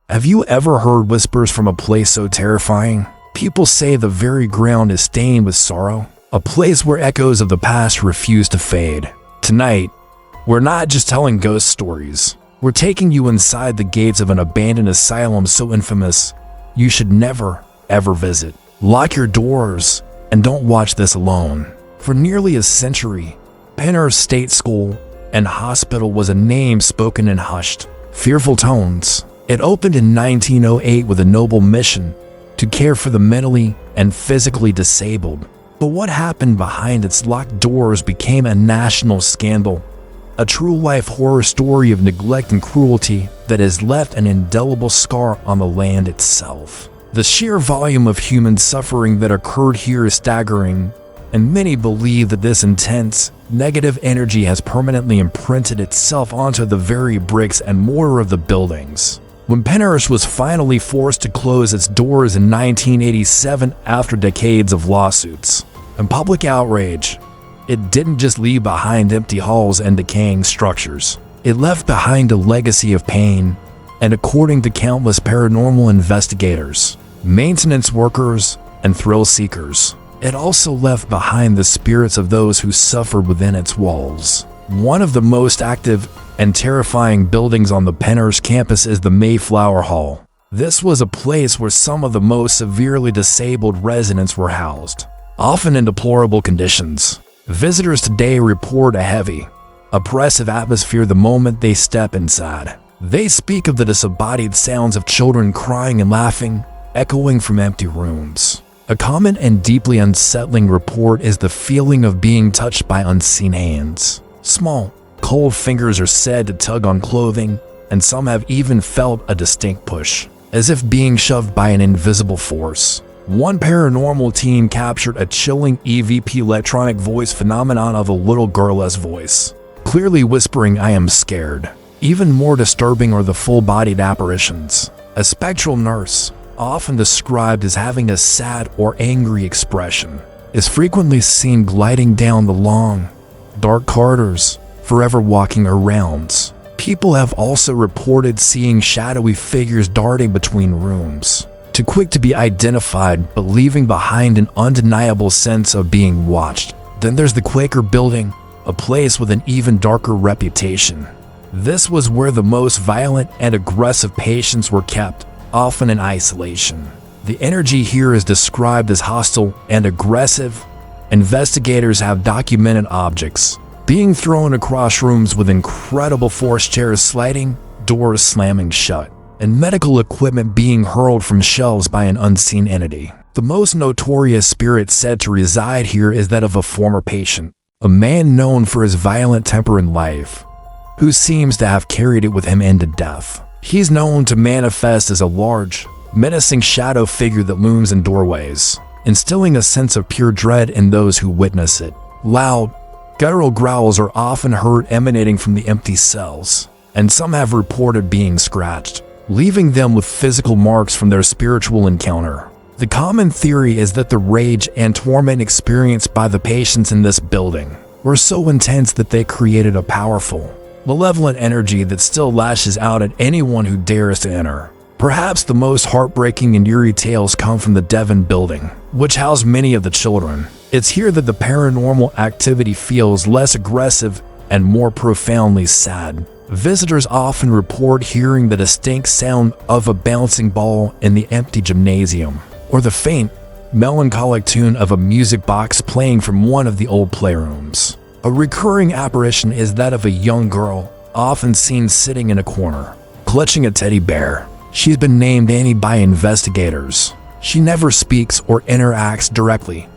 Have you ever heard whispers from a place so terrifying? People say the very ground is stained with sorrow, a place where echoes of the past refuse to fade. Tonight, we're not just telling ghost stories. We're taking you inside the gates of an abandoned asylum so infamous, you should never, ever visit. Lock your doors and don't watch this alone. For nearly a century, Pennhurst State School and Hospital was a name spoken in hushed, fearful tones. It opened in 1908 with a noble mission to care for the mentally and physically disabled. But what happened behind its locked doors became a national scandal, a true-life horror story of neglect and cruelty that has left an indelible scar on the land itself. The sheer volume of human suffering that occurred here is staggering, and many believe that this intense, negative energy has permanently imprinted itself onto the very bricks and mortar of the buildings. When Pennhurst was finally forced to close its doors in 1987 after decades of lawsuits and public outrage, it didn't just leave behind empty halls and decaying structures. It left behind a legacy of pain, and according to countless paranormal investigators, maintenance workers, and thrill seekers, it also left behind the spirits of those who suffered within its walls. One of the most active and terrifying buildings on the Pennhurst campus is the Mayflower Hall. This was a place where some of the most severely disabled residents were housed, often in deplorable conditions. Visitors today report a heavy, oppressive atmosphere the moment they step inside. They speak of the disembodied sounds of children crying and laughing, echoing from empty rooms. A common and deeply unsettling report is the feeling of being touched by unseen hands. Small, cold fingers are said to tug on clothing, and some have even felt a distinct push, as if being shoved by an invisible force. One paranormal team captured a chilling EVP electronic voice phenomenon of a little girl's voice, clearly whispering, "I am scared." Even more disturbing are the full-bodied apparitions. A spectral nurse, often described as having a sad or angry expression, is frequently seen gliding down the long, dark corridors, forever walking her rounds. People have also reported seeing shadowy figures darting between rooms, too quick to be identified but leaving behind an undeniable sense of being watched. Then there's the Quaker Building, a place with an even darker reputation. This was where the most violent and aggressive patients were kept, often in isolation. The energy here is described as hostile and aggressive. Investigators have documented objects being thrown across rooms with incredible force, chairs sliding, doors slamming shut, and medical equipment being hurled from shelves by an unseen entity. The most notorious spirit said to reside here is that of a former patient, a man known for his violent temper in life, who seems to have carried it with him into death. He's known to manifest as a large, menacing shadow figure that looms in doorways, instilling a sense of pure dread in those who witness it. Loud, guttural growls are often heard emanating from the empty cells, and some have reported being scratched, leaving them with physical marks from their spiritual encounter. The common theory is that the rage and torment experienced by the patients in this building were so intense that they created a powerful, malevolent energy that still lashes out at anyone who dares to enter. Perhaps the most heartbreaking and eerie tales come from the Devon building, which housed many of the children. It's here that the paranormal activity feels less aggressive and more profoundly sad. Visitors often report hearing the distinct sound of a bouncing ball in the empty gymnasium, or the faint, melancholic tune of a music box playing from one of the old playrooms. A recurring apparition is that of a young girl, often seen sitting in a corner, clutching a teddy bear. She's been named Annie by investigators. She never speaks or interacts directly,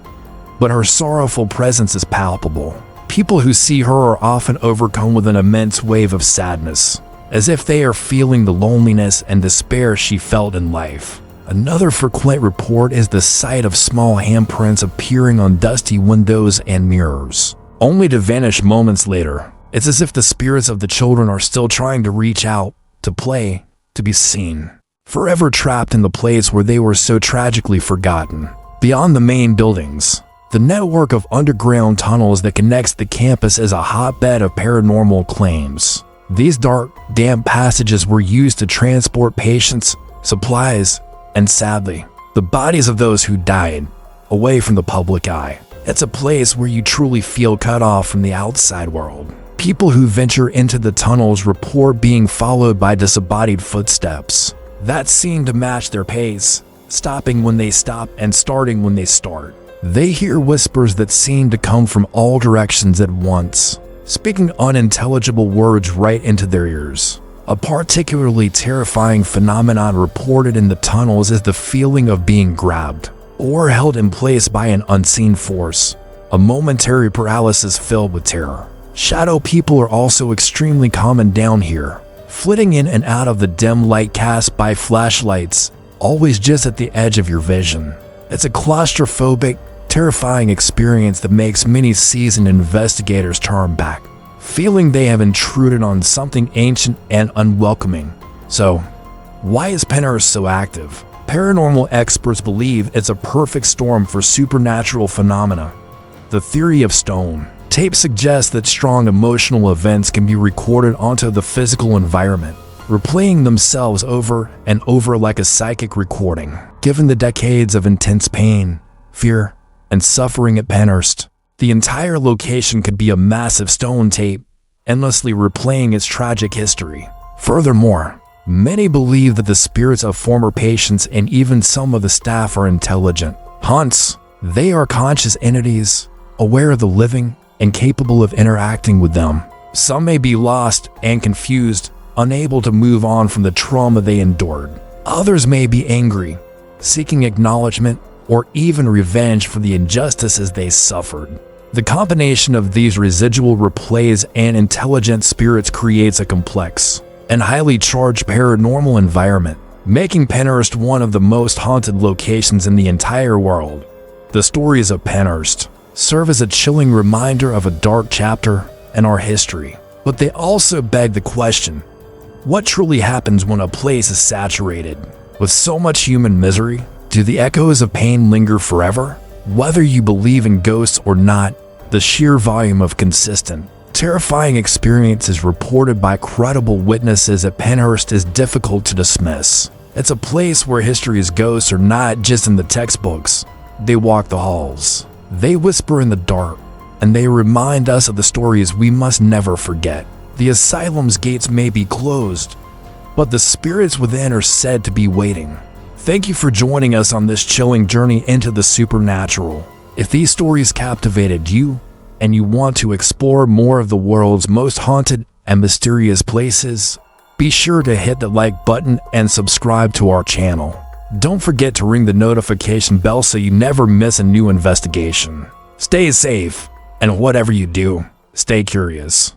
but her sorrowful presence is palpable. People who see her are often overcome with an immense wave of sadness, as if they are feeling the loneliness and despair she felt in life. Another frequent report is the sight of small handprints appearing on dusty windows and mirrors, only to vanish moments later. It's as if the spirits of the children are still trying to reach out, to play, to be seen, forever trapped in the place where they were so tragically forgotten. Beyond the main buildings, the network of underground tunnels that connects the campus is a hotbed of paranormal claims. These dark, damp passages were used to transport patients, supplies, and sadly, the bodies of those who died, away from the public eye. It's a place where you truly feel cut off from the outside world. People who venture into the tunnels report being followed by disembodied footsteps that seem to match their pace, stopping when they stop and starting when they start. They hear whispers that seem to come from all directions at once, speaking unintelligible words right into their ears. A particularly terrifying phenomenon reported in the tunnels is the feeling of being grabbed or held in place by an unseen force, a momentary paralysis filled with terror. Shadow people are also extremely common down here, flitting in and out of the dim light cast by flashlights, always just at the edge of your vision. It's a claustrophobic, terrifying experience that makes many seasoned investigators turn back, feeling they have intruded on something ancient and unwelcoming. So, why is Pennhurst so active? Paranormal experts believe it's a perfect storm for supernatural phenomena. The theory of stone tape suggests that strong emotional events can be recorded onto the physical environment, replaying themselves over and over like a psychic recording. Given the decades of intense pain, fear, and suffering at Pennhurst, the entire location could be a massive stone tape, endlessly replaying its tragic history. Furthermore, many believe that the spirits of former patients and even some of the staff are intelligent. Haunts, they are conscious entities, aware of the living and capable of interacting with them. Some may be lost and confused, unable to move on from the trauma they endured. Others may be angry, seeking acknowledgement or even revenge for the injustices they suffered. The combination of these residual replays and intelligent spirits creates a complex and highly charged paranormal environment, making Pennhurst one of the most haunted locations in the entire world. The stories of Pennhurst serve as a chilling reminder of a dark chapter in our history, but they also beg the question, what truly happens when a place is saturated with so much human misery? Do the echoes of pain linger forever? Whether you believe in ghosts or not, the sheer volume of consistent, terrifying experiences reported by credible witnesses at Pennhurst is difficult to dismiss. It's a place where history's ghosts are not just in the textbooks. They walk the halls, they whisper in the dark, and they remind us of the stories we must never forget. The asylum's gates may be closed, but the spirits within are said to be waiting. Thank you for joining us on this chilling journey into the supernatural. If these stories captivated you, and you want to explore more of the world's most haunted and mysterious places, be sure to hit the like button and subscribe to our channel. Don't forget to ring the notification bell so you never miss a new investigation. Stay safe, and whatever you do, stay curious.